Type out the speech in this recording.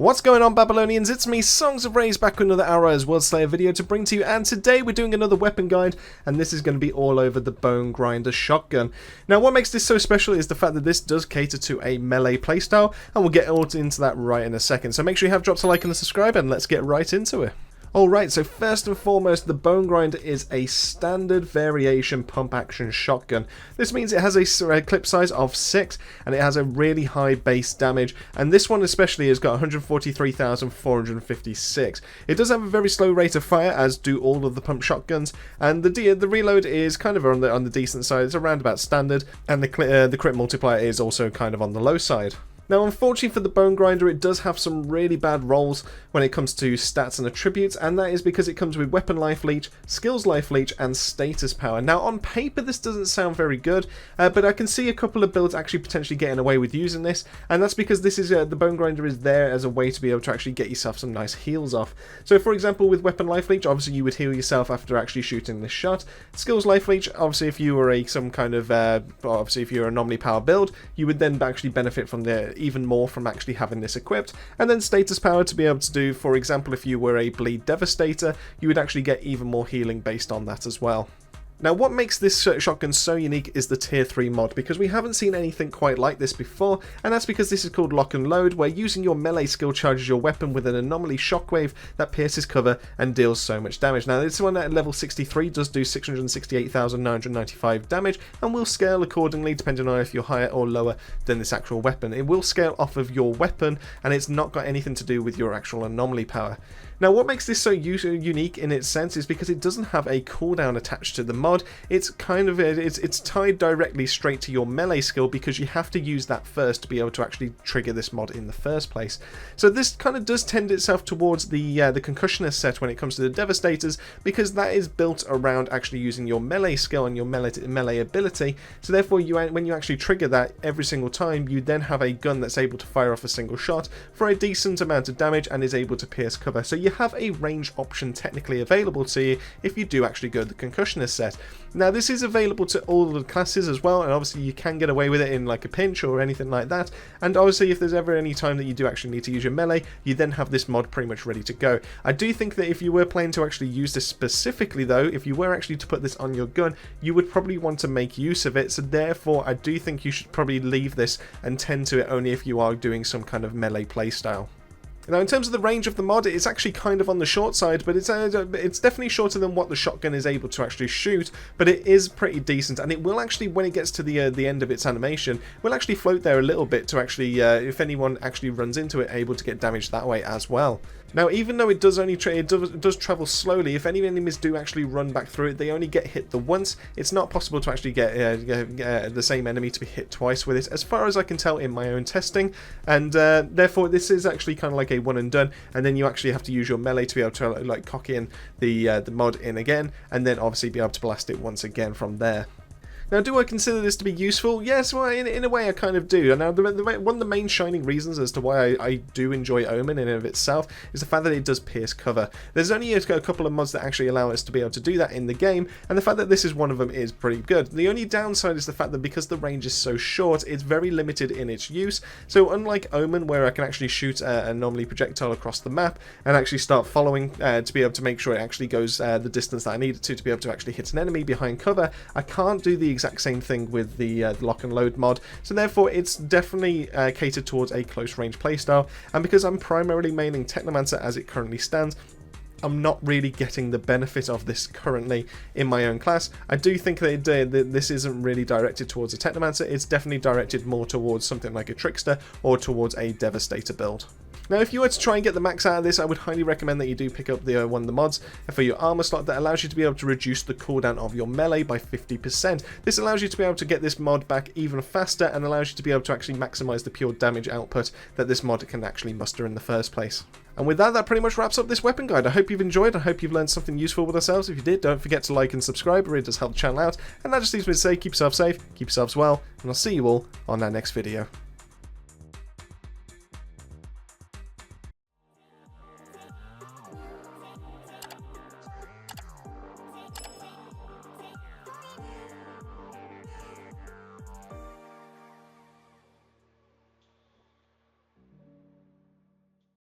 What's going on, Babylonians? It's me, Songs of Rage, back with another Outriders worldslayer video to bring to you, and today we're doing another weapon guide, and this is going to be all over the Bonegrinder shotgun. Now, what makes this so special is the fact that this does cater to a melee playstyle, and we'll get all into that right in a second. So make sure you have dropped a like and a subscribe, and let's get right into it. Alright, so first and foremost, the Bonegrinder is a standard variation pump action shotgun. This means it has a clip size of 6 and it has a really high base damage, and this one especially has got 143,456. It does have a very slow rate of fire, as do all of the pump shotguns, and the reload is kind of on the decent side. It's around about standard, and the crit multiplier is also kind of on the low side. Now, unfortunately for the Bonegrinder, it does have some really bad rolls when it comes to stats and attributes, and that is because it comes with weapon life leech, skills life leech, and status power. Now, on paper, this doesn't sound very good, but I can see a couple of builds actually potentially getting away with using this, and that's because this is the Bonegrinder is there as a way to be able to actually get yourself some nice heals off. So, for example, with weapon life leech, obviously you would heal yourself after actually shooting this shot. Skills life leech, obviously, if you were obviously if you're an anomaly power build, you would then actually benefit from even more from actually having this equipped. And then status power to be able to do, for example, if you were a bleed devastator, you would actually get even more healing based on that as well. Now, what makes this shotgun so unique is the tier 3 mod, because we haven't seen anything quite like this before, and that's because this is called lock and load, where using your melee skill charges your weapon with an anomaly shockwave that pierces cover and deals so much damage. Now, this one at level 63 does do 668,995 damage, and will scale accordingly depending on if you're higher or lower than this actual weapon. It will scale off of your weapon, and it's not got anything to do with your actual anomaly power. Now, what makes this so unique in its sense is because it doesn't have a cooldown attached to the mod. It's kind of it's tied directly straight to your melee skill, because you have to use that first to be able to actually trigger this mod in the first place. So this kind of does tend itself towards the concussionist set when it comes to the devastators, because that is built around actually using your melee skill and your melee ability. So therefore, when you actually trigger that every single time, you then have a gun that's able to fire off a single shot for a decent amount of damage and is able to pierce cover. So you have a range option technically available to you if you do actually go the concussionist set. Now, this is available to all of the classes as well, and obviously you can get away with it in like a pinch or anything like that. And obviously, if there's ever any time that you do actually need to use your melee, you then have this mod pretty much ready to go. I do think that if you were planning to actually use this specifically though, if you were actually to put this on your gun, you would probably want to make use of it. So therefore, I do think you should probably leave this and tend to it only if you are doing some kind of melee playstyle. Now, in terms of the range of the mod, it's actually kind of on the short side, but it's definitely shorter than what the shotgun is able to actually shoot, but it is pretty decent, and it will actually, when it gets to the end of its animation, will actually float there a little bit to actually, if anyone actually runs into it, able to get damaged that way as well. Now, even though it does only does travel slowly, if any enemies do actually run back through it, they only get hit the once. It's not possible to actually get the same enemy to be hit twice with it, as far as I can tell in my own testing, and therefore this is actually kind of like a one and done, and then you actually have to use your melee to be able to like cock in the mod in again, and then obviously be able to blast it once again from there. Now, do I consider this to be useful? Yes, well, in a way I kind of do. Now, one of the main shining reasons as to why I do enjoy Omen in and of itself is the fact that it does pierce cover. There's only a couple of mods that actually allow us to be able to do that in the game, and the fact that this is one of them is pretty good. The only downside is the fact that because the range is so short, it's very limited in its use. So unlike Omen, where I can actually shoot an anomaly projectile across the map and actually start following to be able to make sure it actually goes the distance that I need it to be able to actually hit an enemy behind cover, I can't do the exact same thing with the lock and load mod, so therefore it's definitely catered towards a close range playstyle, and because I'm primarily maining Technomancer as it currently stands, I'm not really getting the benefit of this currently in my own class. I do think that this isn't really directed towards a Technomancer. It's definitely directed more towards something like a Trickster or towards a Devastator build. Now, if you were to try and get the max out of this, I would highly recommend that you do pick up the one of the mods for your armor slot that allows you to be able to reduce the cooldown of your melee by 50%. This allows you to be able to get this mod back even faster, and allows you to be able to actually maximize the pure damage output that this mod can actually muster in the first place. And with that pretty much wraps up this weapon guide. I hope you've enjoyed. I hope you've learned something useful with ourselves. If you did, don't forget to like and subscribe. It really does help the channel out. And that just leaves me to say, keep yourself safe, keep yourselves well, and I'll see you all on our next video.